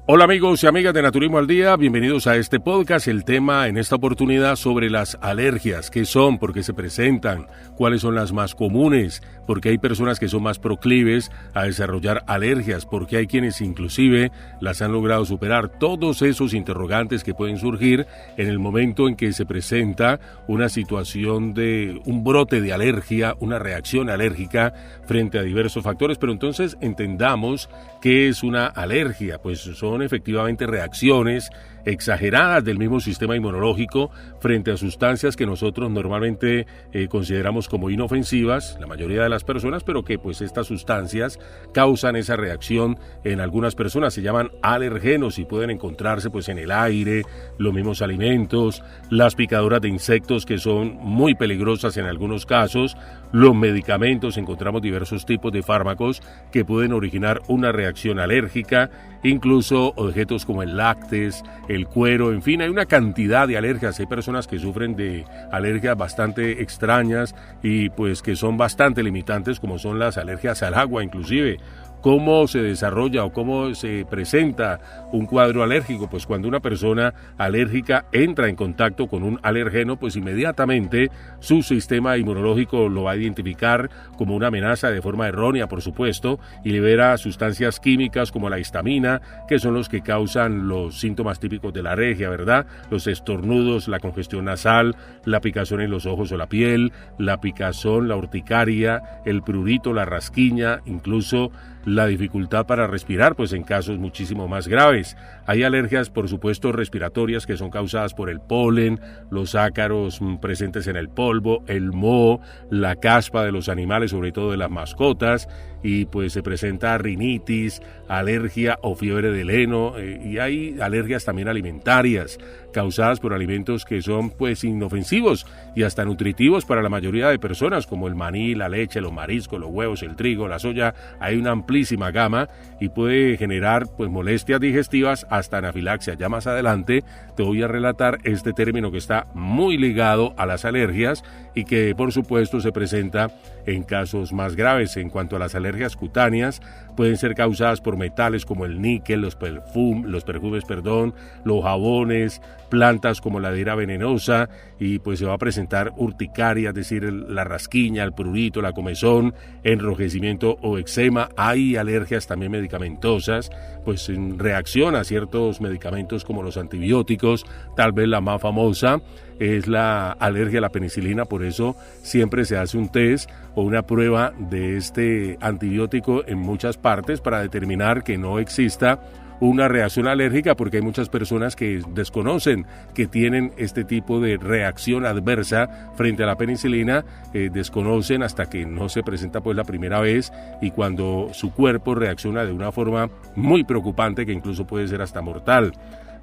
Hola amigos y amigas de Naturismo al Día, bienvenidos a este podcast. El tema en esta oportunidad sobre las alergias, qué son, por qué se presentan, cuáles son las más comunes, por qué hay personas que son más proclives a desarrollar alergias, por qué hay quienes inclusive las han logrado superar. Todos esos interrogantes que pueden surgir en el momento en que se presenta una situación de un brote de alergia, una reacción alérgica frente a diversos factores. Pero entonces entendamos qué es una alergia, pues son efectivamente reacciones exageradas del mismo sistema inmunológico frente a sustancias que nosotros normalmente consideramos como inofensivas, la mayoría de las personas, pero que pues estas sustancias causan esa reacción en algunas personas. Se llaman alergenos y pueden encontrarse pues en el aire, los mismos alimentos, las picaduras de insectos que son muy peligrosas en algunos casos, los medicamentos. Encontramos diversos tipos de fármacos que pueden originar una reacción alérgica, incluso objetos como el lácteos, el cuero, en fin, hay una cantidad de alergias. Hay personas que sufren de alergias bastante extrañas y pues que son bastante limitantes, como son las alergias al agua inclusive. ¿Cómo se desarrolla o cómo se presenta un cuadro alérgico? Pues cuando una persona alérgica entra en contacto con un alergeno, pues inmediatamente su sistema inmunológico lo va a identificar como una amenaza de forma errónea, por supuesto, y libera sustancias químicas como la histamina, que son los que causan los síntomas típicos de la alergia, ¿verdad? Los estornudos, la congestión nasal, la picazón en los ojos o la piel, la picazón, la urticaria, el prurito, la rasquiña, incluso la dificultad para respirar, pues en casos muchísimo más graves. Hay alergias, por supuesto, respiratorias que son causadas por el polen, los ácaros presentes en el polvo, el moho, la caspa de los animales, sobre todo de las mascotas, y pues se presenta rinitis, alergia o fiebre del heno, y hay alergias también alimentarias, causadas por alimentos que son pues inofensivos y hasta nutritivos para la mayoría de personas, como el maní, la leche, los mariscos, los huevos, el trigo, la soya. Hay una amplísima gama y puede generar pues molestias digestivas hasta anafilaxia. Ya más adelante te voy a relatar este término que está muy ligado a las alergias y que por supuesto se presenta en casos más graves. En cuanto a las alergias cutáneas, pueden ser causadas por metales como el níquel, los perfumes, los jabones, plantas como la adhira venenosa, y pues se va a presentar urticaria, es decir, la rasquiña, el prurito, la comezón, enrojecimiento o eczema. Hay alergias también medicamentosas, pues en reacción a ciertos medicamentos como los antibióticos. Tal vez la más famosa es la alergia a la penicilina, por eso siempre se hace un test o una prueba de este antibiótico en muchas partes para determinar que no exista una reacción alérgica, porque hay muchas personas que desconocen que tienen este tipo de reacción adversa frente a la penicilina, desconocen hasta que no se presenta pues la primera vez, y cuando su cuerpo reacciona de una forma muy preocupante que incluso puede ser hasta mortal.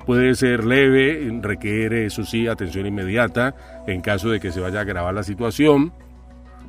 Puede ser leve, requiere, eso sí, atención inmediata en caso de que se vaya a agravar la situación.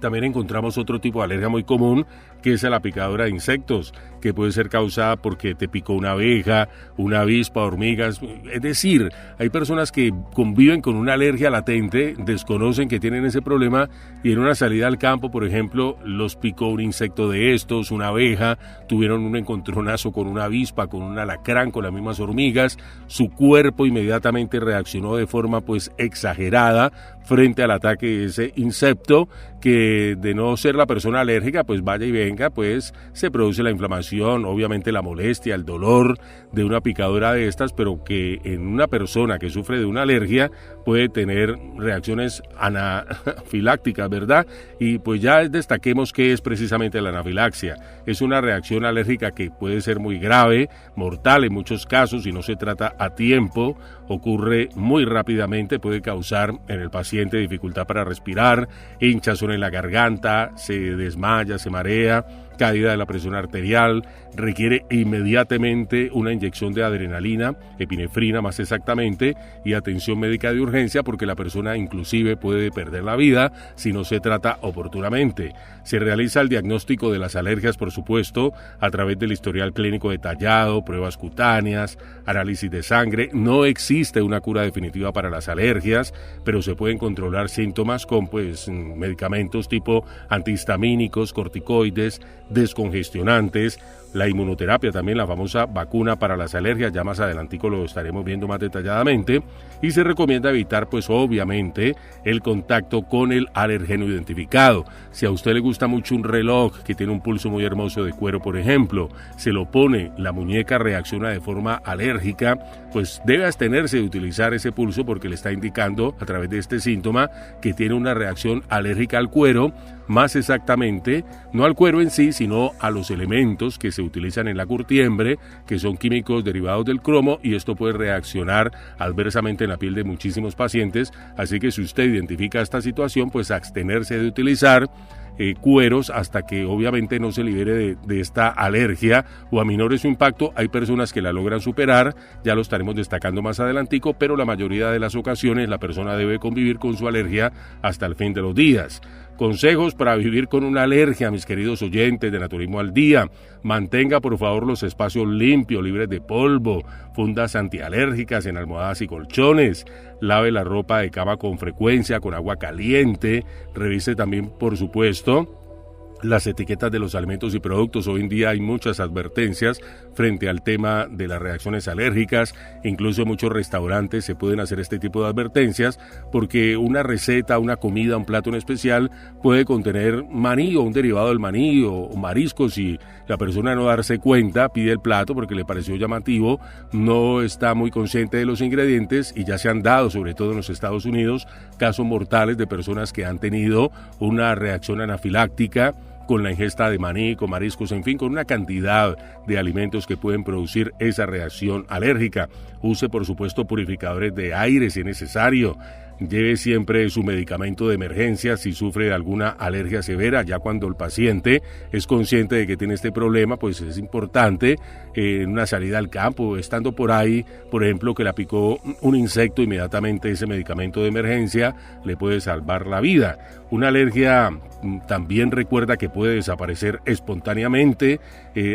También encontramos otro tipo de alergia muy común, que es la picadura de insectos, que puede ser causada porque te picó una abeja, una avispa, hormigas. Es decir, hay personas que conviven con una alergia latente, desconocen que tienen ese problema, y en una salida al campo, por ejemplo, los picó un insecto de estos, una abeja, tuvieron un encontronazo con una avispa, con un alacrán, con las mismas hormigas. Su cuerpo inmediatamente reaccionó de forma pues exagerada frente al ataque de ese insecto, que de no ser la persona alérgica, pues vaya y venga, pues se produce la inflamación, obviamente la molestia, el dolor de una picadura de estas, pero que en una persona que sufre de una alergia puede tener reacciones anafilácticas, ¿verdad? Y pues ya destaquemos qué es precisamente la anafilaxia. Es una reacción alérgica que puede ser muy grave, mortal en muchos casos, si no se trata a tiempo, ocurre muy rápidamente, puede causar en el paciente dificultad para respirar, hinchazón en la garganta, se desmaya, se marea, caída de la presión arterial, requiere inmediatamente una inyección de adrenalina, epinefrina más exactamente, y atención médica de urgencia, porque la persona inclusive puede perder la vida si no se trata oportunamente. Se realiza el diagnóstico de las alergias, por supuesto, a través del historial clínico detallado, pruebas cutáneas, análisis de sangre. No existe una cura definitiva para las alergias, pero se pueden controlar síntomas con medicamentos tipo antihistamínicos, corticoides, descongestionantes, la inmunoterapia, también la famosa vacuna para las alergias, ya más adelantico lo estaremos viendo más detalladamente, y se recomienda evitar pues obviamente el contacto con el alergeno identificado. Si a usted le gusta mucho un reloj que tiene un pulso muy hermoso de cuero, por ejemplo, se lo pone, la muñeca reacciona de forma alérgica, pues debe abstenerse de utilizar ese pulso porque le está indicando a través de este síntoma que tiene una reacción alérgica al cuero, más exactamente, no al cuero en sí, sino a los elementos que se utilizan en la curtiembre, que son químicos derivados del cromo, y esto puede reaccionar adversamente en la piel de muchísimos pacientes. Así que si usted identifica esta situación, pues abstenerse de utilizar cueros hasta que obviamente no se libere de esta alergia o aminore su impacto. Hay personas que la logran superar, ya lo estaremos destacando más adelantico, pero la mayoría de las ocasiones la persona debe convivir con su alergia hasta el fin de los días. Consejos para vivir con una alergia, mis queridos oyentes de Naturismo al Día. Mantenga por favor los espacios limpios, libres de polvo, fundas antialérgicas en almohadas y colchones. Lave la ropa de cama con frecuencia, con agua caliente. Revise también, por supuesto, las etiquetas de los alimentos y productos. Hoy en día hay muchas advertencias frente al tema de las reacciones alérgicas. Incluso en muchos restaurantes se pueden hacer este tipo de advertencias porque una receta, una comida, un plato en especial puede contener maní o un derivado del maní o mariscos, y la persona no darse cuenta pide el plato porque le pareció llamativo, no está muy consciente de los ingredientes, y ya se han dado, sobre todo en los Estados Unidos, casos mortales de personas que han tenido una reacción anafiláctica con la ingesta de maní, con mariscos, en fin, con una cantidad de alimentos que pueden producir esa reacción alérgica. Use, por supuesto, purificadores de aire si es necesario. Lleve siempre su medicamento de emergencia si sufre alguna alergia severa. Ya cuando el paciente es consciente de que tiene este problema, pues es importante en una salida al campo, estando por ahí, por ejemplo, que le picó un insecto, inmediatamente ese medicamento de emergencia le puede salvar la vida. Una alergia también recuerda que puede desaparecer espontáneamente.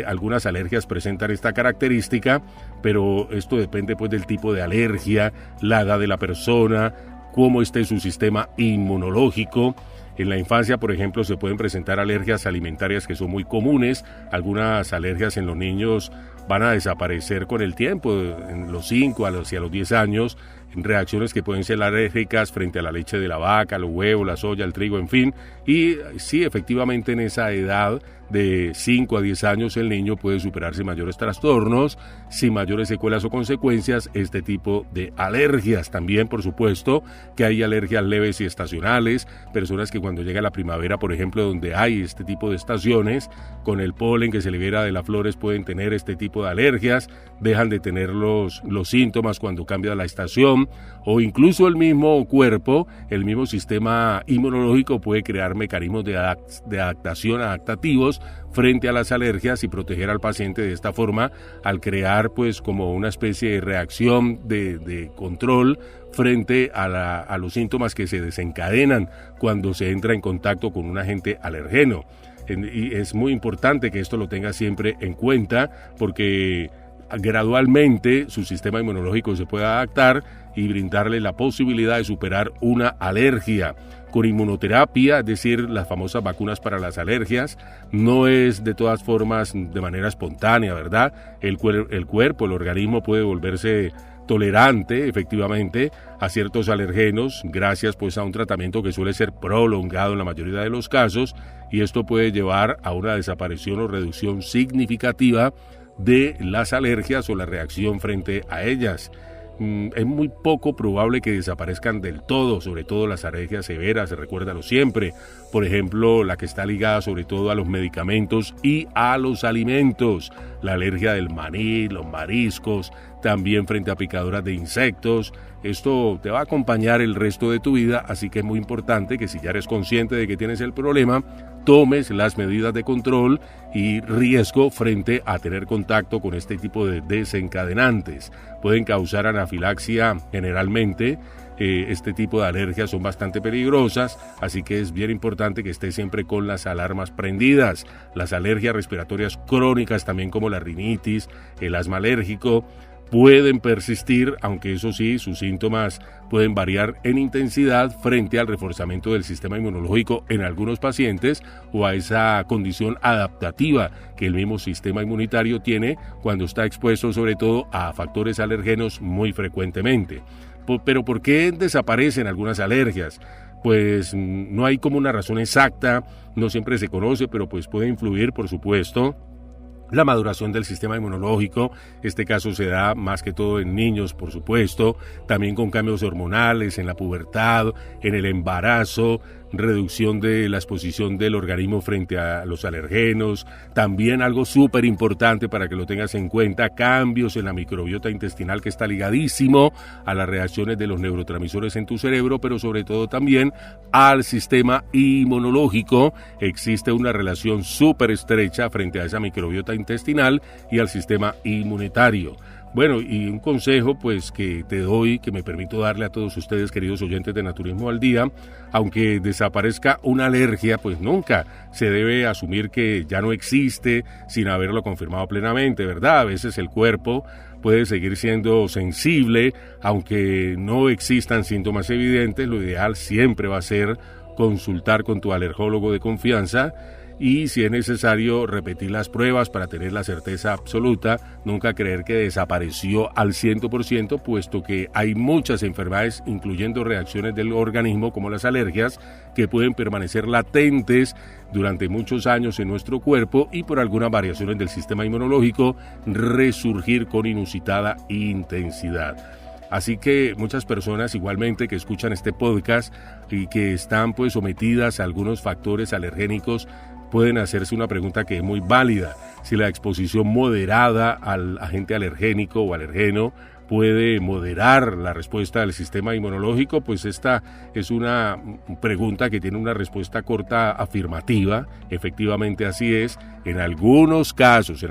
Algunas alergias presentan esta característica, pero esto depende pues del tipo de alergia, la edad de la persona, cómo esté su sistema inmunológico. En la infancia, por ejemplo, se pueden presentar alergias alimentarias que son muy comunes. Algunas alergias en los niños van a desaparecer con el tiempo, en los 5 hacia los 10 años, en reacciones que pueden ser alérgicas frente a la leche de la vaca, los huevos, la soya, el trigo, en fin. Y sí, efectivamente, en esa edad de 5 a 10 años el niño puede superar sin mayores trastornos, sin mayores secuelas o consecuencias, este tipo de alergias. También, por supuesto, que hay alergias leves y estacionales, personas que cuando llega la primavera, por ejemplo, donde hay este tipo de estaciones, con el polen que se libera de las flores pueden tener este tipo de alergias, dejan de tener los síntomas cuando cambia la estación, o incluso el mismo cuerpo, el mismo sistema inmunológico puede crear mecanismos de adaptación adaptativos frente a las alergias y proteger al paciente de esta forma, al crear pues como una especie de reacción de control frente a los síntomas que se desencadenan cuando se entra en contacto con un agente alergeno. Y es muy importante que esto lo tenga siempre en cuenta, porque gradualmente su sistema inmunológico se puede adaptar y brindarle la posibilidad de superar una alergia. Con inmunoterapia, es decir, las famosas vacunas para las alergias, no es de todas formas de manera espontánea, ¿verdad? El cuerpo, el organismo puede volverse tolerante, efectivamente, a ciertos alergenos, gracias pues a un tratamiento que suele ser prolongado en la mayoría de los casos, y esto puede llevar a una desaparición o reducción significativa de las alergias o la reacción frente a ellas. Es muy poco probable que desaparezcan del todo, sobre todo las alergias severas, recuérdalo siempre. Por ejemplo, la que está ligada sobre todo a los medicamentos y a los alimentos. La alergia del maní, los mariscos, también frente a picaduras de insectos. Esto te va a acompañar el resto de tu vida, así que es muy importante que si ya eres consciente de que tienes el problema, tomes las medidas de control y riesgo frente a tener contacto con este tipo de desencadenantes. Pueden causar anafilaxia generalmente. Este tipo de alergias son bastante peligrosas, así que es bien importante que estés siempre con las alarmas prendidas. Las alergias respiratorias crónicas, también como la rinitis, el asma alérgico, pueden persistir, aunque eso sí, sus síntomas pueden variar en intensidad frente al reforzamiento del sistema inmunológico en algunos pacientes o a esa condición adaptativa que el mismo sistema inmunitario tiene cuando está expuesto sobre todo a factores alergenos muy frecuentemente. Pero ¿por qué desaparecen algunas alergias? Pues no hay como una razón exacta, no siempre se conoce, pero pues puede influir, por supuesto, la maduración del sistema inmunológico. Este caso se da más que todo en niños, por supuesto, también con cambios hormonales en la pubertad, en el embarazo, reducción de la exposición del organismo frente a los alergenos, también algo súper importante para que lo tengas en cuenta, cambios en la microbiota intestinal que está ligadísimo a las reacciones de los neurotransmisores en tu cerebro, pero sobre todo también al sistema inmunológico. Existe una relación súper estrecha frente a esa microbiota intestinal y al sistema inmunitario. Bueno, y un consejo pues que te doy, que me permito darle a todos ustedes, queridos oyentes de Naturismo al Día, aunque desaparezca una alergia, pues nunca se debe asumir que ya no existe sin haberlo confirmado plenamente, ¿verdad? A veces el cuerpo puede seguir siendo sensible, aunque no existan síntomas evidentes. Lo ideal siempre va a ser consultar con tu alergólogo de confianza, y si es necesario repetir las pruebas para tener la certeza absoluta, nunca creer que desapareció al 100%, puesto que hay muchas enfermedades, incluyendo reacciones del organismo como las alergias, que pueden permanecer latentes durante muchos años en nuestro cuerpo y por algunas variaciones del sistema inmunológico resurgir con inusitada intensidad. Así que muchas personas igualmente que escuchan este podcast y que están pues sometidas a algunos factores alergénicos pueden hacerse una pregunta que es muy válida: si la exposición moderada al agente alergénico o alergeno puede moderar la respuesta del sistema inmunológico. Pues esta es una pregunta que tiene una respuesta corta afirmativa. Efectivamente así es, en algunos casos.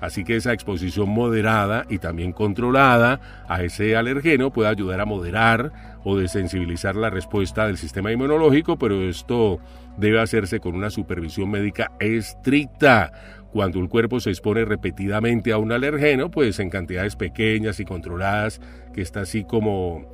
Así que esa exposición moderada y también controlada a ese alergeno puede ayudar a moderar o desensibilizar la respuesta del sistema inmunológico, pero esto debe hacerse con una supervisión médica estricta. Cuando el cuerpo se expone repetidamente a un alergeno, pues en cantidades pequeñas y controladas, que está así como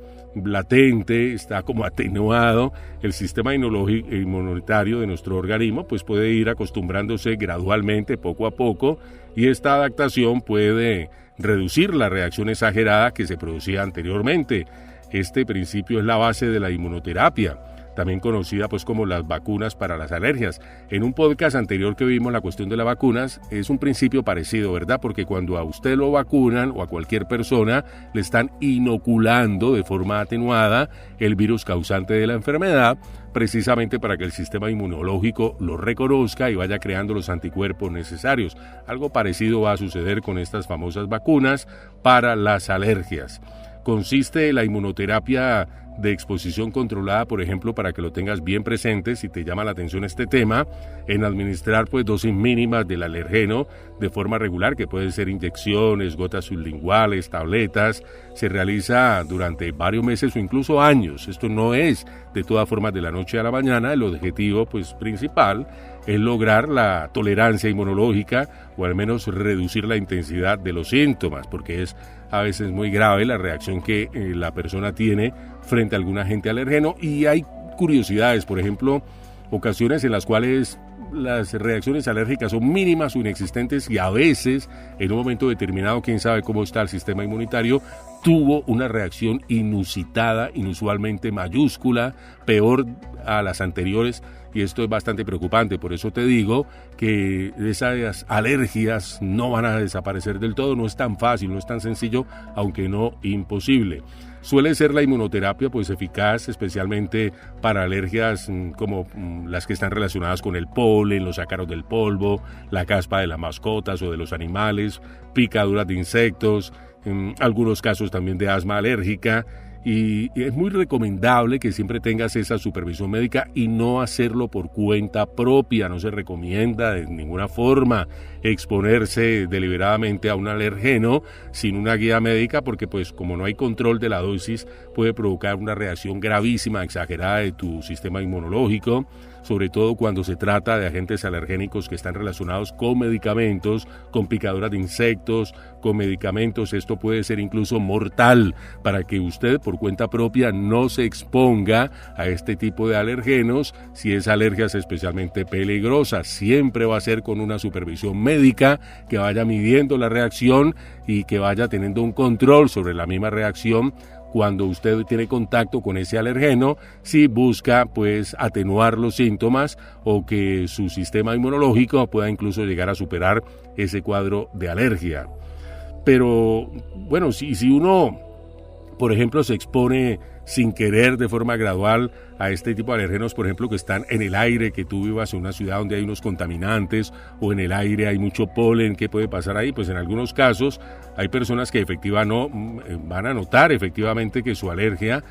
latente, está como atenuado, el sistema inmunitario de nuestro organismo pues puede ir acostumbrándose gradualmente, poco a poco, y esta adaptación puede reducir la reacción exagerada que se producía anteriormente. Este principio es la base de la inmunoterapia, también conocida pues como las vacunas para las alergias. En un podcast anterior que vimos la cuestión de las vacunas, es un principio parecido, ¿verdad? Porque cuando a usted lo vacunan o a cualquier persona, le están inoculando de forma atenuada el virus causante de la enfermedad, precisamente para que el sistema inmunológico lo reconozca y vaya creando los anticuerpos necesarios. Algo parecido va a suceder con estas famosas vacunas para las alergias. Consiste la inmunoterapia de exposición controlada, por ejemplo, para que lo tengas bien presente si te llama la atención este tema, en administrar pues dosis mínimas del alergeno de forma regular, que pueden ser inyecciones, gotas sublinguales, tabletas. Se realiza durante varios meses o incluso años. Esto no es de todas formas de la noche a la mañana. El objetivo pues principal es lograr la tolerancia inmunológica o al menos reducir la intensidad de los síntomas, porque es a veces muy grave la reacción que la persona tiene frente a algún agente alergeno. Y hay curiosidades, por ejemplo, ocasiones en las cuales las reacciones alérgicas son mínimas o inexistentes, y a veces en un momento determinado, quién sabe cómo está el sistema inmunitario, tuvo una reacción inusitada, inusualmente mayúscula, peor a las anteriores, y esto es bastante preocupante. Por eso te digo que esas alergias no van a desaparecer del todo. No es tan fácil, no es tan sencillo, aunque no imposible. Suele ser la inmunoterapia pues eficaz, especialmente para alergias como las que están relacionadas con el polen, los ácaros del polvo, la caspa de las mascotas o de los animales, picaduras de insectos, algunos casos también de asma alérgica. y es muy recomendable que siempre tengas esa supervisión médica y no hacerlo por cuenta propia. No se recomienda de ninguna forma exponerse deliberadamente a un alergeno sin una guía médica, porque pues como no hay control de la dosis puede provocar una reacción gravísima, exagerada de tu sistema inmunológico, sobre todo cuando se trata de agentes alergénicos que están relacionados con medicamentos, con picaduras de insectos, con medicamentos. Esto puede ser incluso mortal, para que usted por cuenta propia no se exponga a este tipo de alergenos. Si esa alergia es especialmente peligrosa, siempre va a ser con una supervisión médica que vaya midiendo la reacción y que vaya teniendo un control sobre la misma reacción cuando usted tiene contacto con ese alergeno, si busca pues atenuar los síntomas o que su sistema inmunológico pueda incluso llegar a superar ese cuadro de alergia. Pero bueno, si uno, por ejemplo, se expone sin querer de forma gradual a este tipo de alergenos, por ejemplo, que están en el aire, que tú vivas en una ciudad donde hay unos contaminantes o en el aire hay mucho polen, ¿qué puede pasar ahí? Pues en algunos casos hay personas que efectivamente van a notar efectivamente que su alergia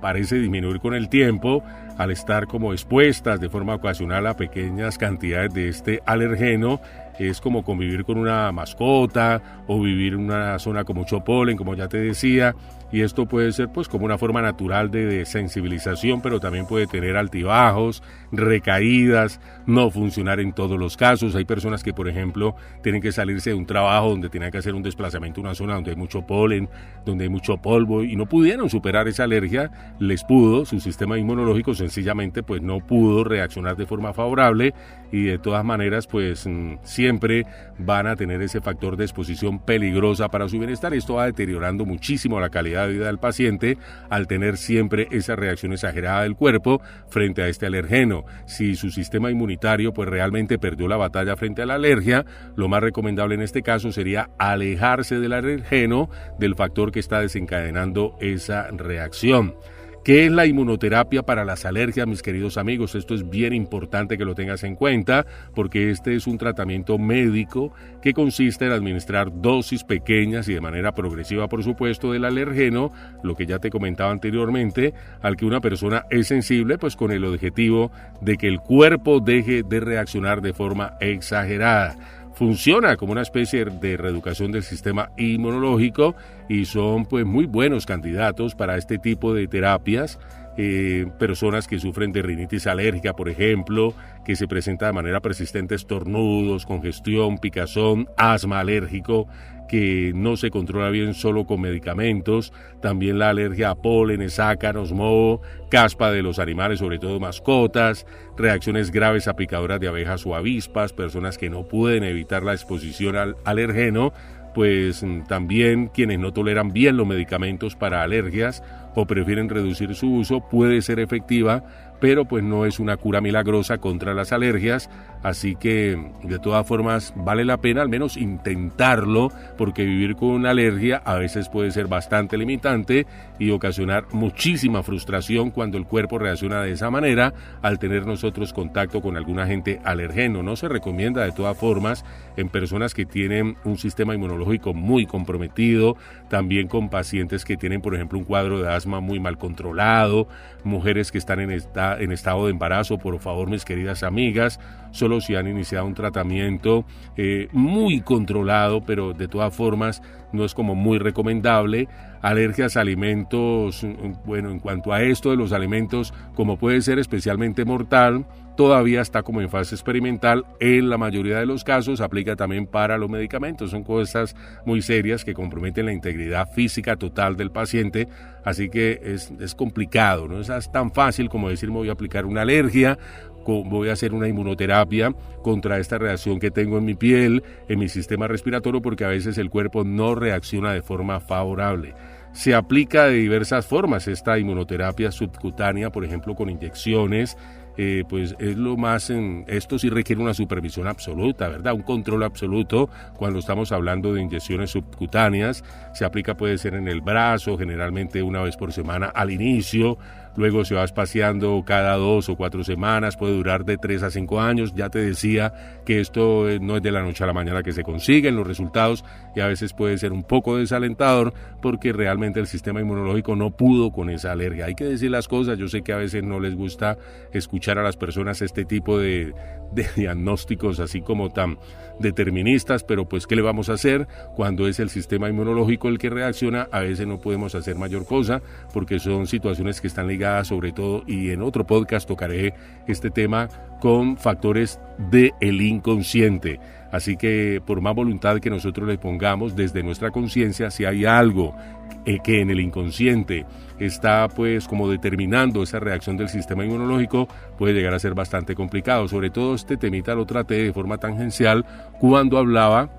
parece disminuir con el tiempo al estar como expuestas de forma ocasional a pequeñas cantidades de este alergeno. Es como convivir con una mascota o vivir en una zona con mucho polen, como ya te decía, y esto puede ser pues como una forma natural de desensibilización, pero también puede tener altibajos, recaídas, no funcionar en todos los casos. Hay personas que, por ejemplo, tienen que salirse de un trabajo donde tienen que hacer un desplazamiento a una zona donde hay mucho polen, donde hay mucho polvo y no pudieron superar esa alergia. Les pudo, su sistema inmunológico sencillamente pues no pudo reaccionar de forma favorable, y de todas maneras pues siempre van a tener ese factor de exposición peligrosa para su bienestar. Esto va deteriorando muchísimo la calidad de vida del paciente al tener siempre esa reacción exagerada del cuerpo frente a este alergeno. Si su sistema inmunitario pues realmente perdió la batalla frente a la alergia, lo más recomendable en este caso sería alejarse del alergeno, del factor que está desencadenando esa reacción. ¿Qué es la inmunoterapia para las alergias, mis queridos amigos? Esto es bien importante que lo tengas en cuenta, porque este es un tratamiento médico que consiste en administrar dosis pequeñas y de manera progresiva, por supuesto, del alergeno, lo que ya te comentaba anteriormente, al que una persona es sensible, pues con el objetivo de que el cuerpo deje de reaccionar de forma exagerada. Funciona como una especie de reeducación del sistema inmunológico y son pues muy buenos candidatos para este tipo de terapias. Personas que sufren de rinitis alérgica, por ejemplo, que se presenta de manera persistente estornudos, congestión, picazón, asma alérgico, que no se controla bien solo con medicamentos, también la alergia a pólenes, ácaros, moho, caspa de los animales, sobre todo mascotas, reacciones graves a picaduras de abejas o avispas, personas que no pueden evitar la exposición al alergeno, pues también quienes no toleran bien los medicamentos para alergias o prefieren reducir su uso, puede ser efectiva, pero pues no es una cura milagrosa contra las alergias, así que de todas formas vale la pena al menos intentarlo, porque vivir con una alergia a veces puede ser bastante limitante y ocasionar muchísima frustración cuando el cuerpo reacciona de esa manera al tener nosotros contacto con algún agente alergeno. No se recomienda de todas formas en personas que tienen un sistema inmunológico muy comprometido, también con pacientes que tienen, por ejemplo, un cuadro de asma muy mal controlado, mujeres que están en estado de embarazo. Por favor, mis queridas amigas, solo si han iniciado un tratamiento muy controlado, pero de todas formas no es como muy recomendable. Alergias a alimentos, bueno, en cuanto a esto de los alimentos, como puede ser especialmente mortal, todavía está como en fase experimental. En la mayoría de los casos aplica también para los medicamentos. Son cosas muy serias que comprometen la integridad física total del paciente, así que es complicado, no es tan fácil como decir me voy a aplicar una alergia, voy a hacer una inmunoterapia contra esta reacción que tengo en mi piel, en mi sistema respiratorio, porque a veces el cuerpo no reacciona de forma favorable. Se aplica de diversas formas esta inmunoterapia subcutánea, por ejemplo con inyecciones. Pues es lo más, esto sí requiere una supervisión absoluta, ¿verdad? Un control absoluto cuando estamos hablando de inyecciones subcutáneas. Se aplica, puede ser en el brazo, generalmente una vez por semana al inicio, luego se va espaciando cada 2 o 4 semanas, puede durar de 3 a 5 años. Ya te decía que esto no es de la noche a la mañana que se consiguen los resultados y a veces puede ser un poco desalentador porque realmente el sistema inmunológico no pudo con esa alergia. Hay que decir las cosas, yo sé que a veces no les gusta escuchar a las personas este tipo de diagnósticos así como tan deterministas, pero pues ¿qué le vamos a hacer? Cuando es el sistema inmunológico el que reacciona, a veces no podemos hacer mayor cosa porque son situaciones que están ligadas sobre todo, y en otro podcast tocaré este tema, con factores del inconsciente. Así que por más voluntad que nosotros le pongamos desde nuestra conciencia, si hay algo que en el inconsciente está pues como determinando esa reacción del sistema inmunológico, puede llegar a ser bastante complicado. Sobre todo este temita lo traté de forma tangencial cuando hablaba,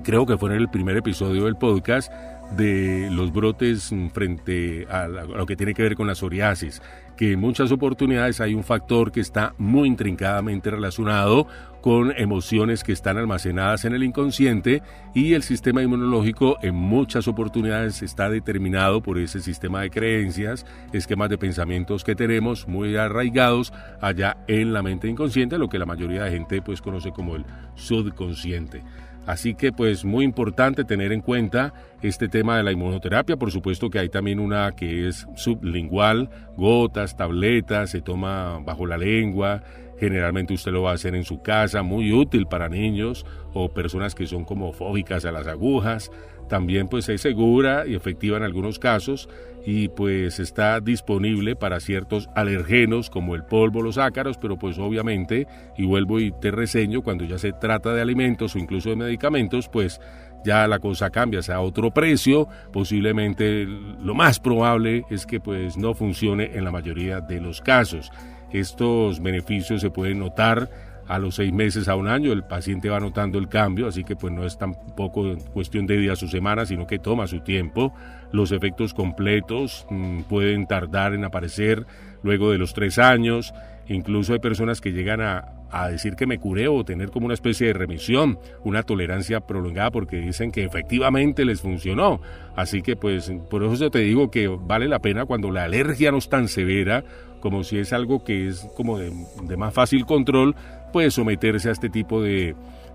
creo que fue en el primer episodio del podcast, de los brotes frente a lo que tiene que ver con la psoriasis, que en muchas oportunidades hay un factor que está muy intrincadamente relacionado con emociones que están almacenadas en el inconsciente, y el sistema inmunológico en muchas oportunidades está determinado por ese sistema de creencias, esquemas de pensamientos que tenemos muy arraigados allá en la mente inconsciente, lo que la mayoría de gente pues conoce como el subconsciente. Así que pues muy importante tener en cuenta este tema de la inmunoterapia. Por supuesto que hay también una que es sublingual, gotas, tabletas, se toma bajo la lengua. Generalmente usted lo va a hacer en su casa, muy útil para niños o personas que son como fóbicas a las agujas. También pues es segura y efectiva en algunos casos, y pues está disponible para ciertos alergenos como el polvo, los ácaros, pero pues obviamente, y vuelvo y te reseño, cuando ya se trata de alimentos o incluso de medicamentos, pues ya la cosa cambia, sea a otro precio. Posiblemente lo más probable es que pues no funcione en la mayoría de los casos. Estos beneficios se pueden notar a los 6 meses a un año, el paciente va notando el cambio, así que pues no es tampoco cuestión de días o semanas, sino que toma su tiempo. Los efectos completos pueden tardar en aparecer luego de los 3 años. Incluso hay personas que llegan a decir que me curé o tener como una especie de remisión, una tolerancia prolongada, porque dicen que efectivamente les funcionó. Así que pues por eso te digo que vale la pena, cuando la alergia no es tan severa, como si es algo que es como de más fácil control, pues someterse a este tipo de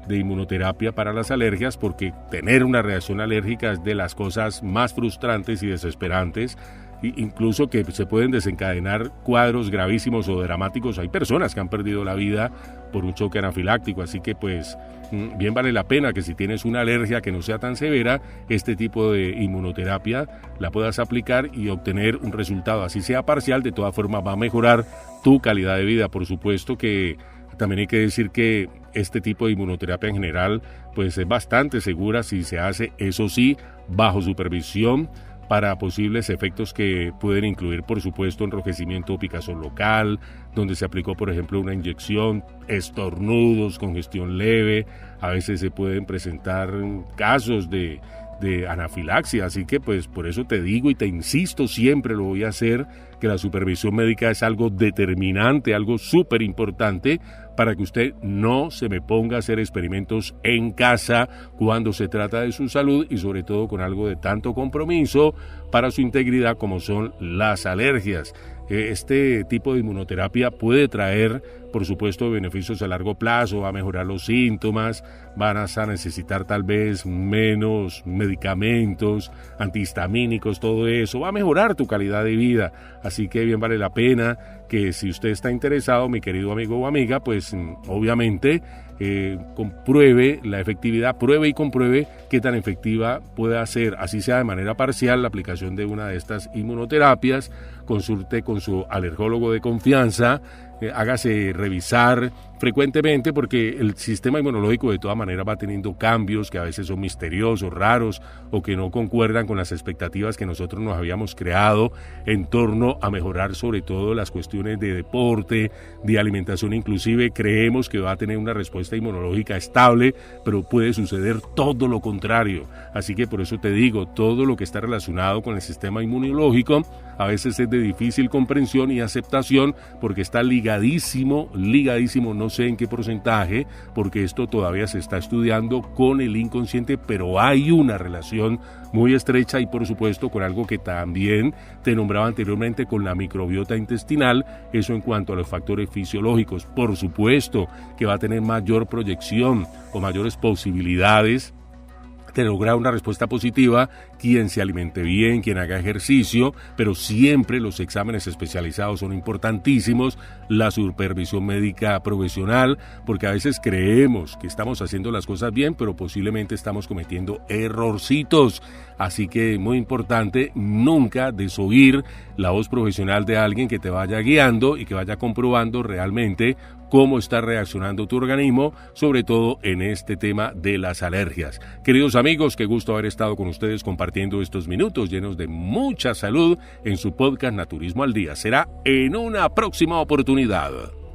inmunoterapia para las alergias, porque tener una reacción alérgica es de las cosas más frustrantes y desesperantes, incluso que se pueden desencadenar cuadros gravísimos o dramáticos. Hay personas que han perdido la vida por un choque anafiláctico, así que pues bien vale la pena que si tienes una alergia que no sea tan severa, este tipo de inmunoterapia la puedas aplicar y obtener un resultado, así sea parcial. De todas formas va a mejorar tu calidad de vida. Por supuesto que también hay que decir que este tipo de inmunoterapia en general pues es bastante segura si se hace, eso sí, bajo supervisión, para posibles efectos que pueden incluir, por supuesto, enrojecimiento o picazón local, donde se aplicó, por ejemplo, una inyección, estornudos, congestión leve. A veces se pueden presentar casos de anafilaxia, así que pues por eso te digo y te insisto, siempre lo voy a hacer, que la supervisión médica es algo determinante, algo súper importante, para que usted no se me ponga a hacer experimentos en casa cuando se trata de su salud, y sobre todo con algo de tanto compromiso para su integridad como son las alergias. Este tipo de inmunoterapia puede traer, por supuesto, beneficios a largo plazo, va a mejorar los síntomas, van a necesitar tal vez menos medicamentos, antihistamínicos, todo eso, va a mejorar tu calidad de vida. Así que bien vale la pena que, si usted está interesado, mi querido amigo o amiga, pues obviamente compruebe la efectividad, pruebe y compruebe qué tan efectiva puede ser, así sea de manera parcial, la aplicación de una de estas inmunoterapias. Consulte con su alergólogo de confianza, hágase revisar frecuentemente, porque el sistema inmunológico de todas maneras va teniendo cambios que a veces son misteriosos, raros, o que no concuerdan con las expectativas que nosotros nos habíamos creado en torno a mejorar sobre todo las cuestiones de deporte, de alimentación. Inclusive creemos que va a tener una respuesta inmunológica estable, pero puede suceder todo lo contrario. Así que por eso te digo, todo lo que está relacionado con el sistema inmunológico a veces es de difícil comprensión y aceptación, porque está ligado ligadísimo, no sé en qué porcentaje, porque esto todavía se está estudiando con el inconsciente, pero hay una relación muy estrecha y por supuesto con algo que también te nombraba anteriormente, con la microbiota intestinal, eso en cuanto a los factores fisiológicos. Por supuesto que va a tener mayor proyección o mayores posibilidades de lograr una respuesta positiva quien se alimente bien, quien haga ejercicio, pero siempre los exámenes especializados son importantísimos, la supervisión médica profesional, porque a veces creemos que estamos haciendo las cosas bien, pero posiblemente estamos cometiendo errorcitos. Así que muy importante nunca desoír la voz profesional de alguien que te vaya guiando y que vaya comprobando realmente cómo está reaccionando tu organismo, sobre todo en este tema de las alergias. Queridos amigos, qué gusto haber estado con ustedes compartiendo estos minutos llenos de mucha salud en su podcast Naturismo al Día. Será en una próxima oportunidad.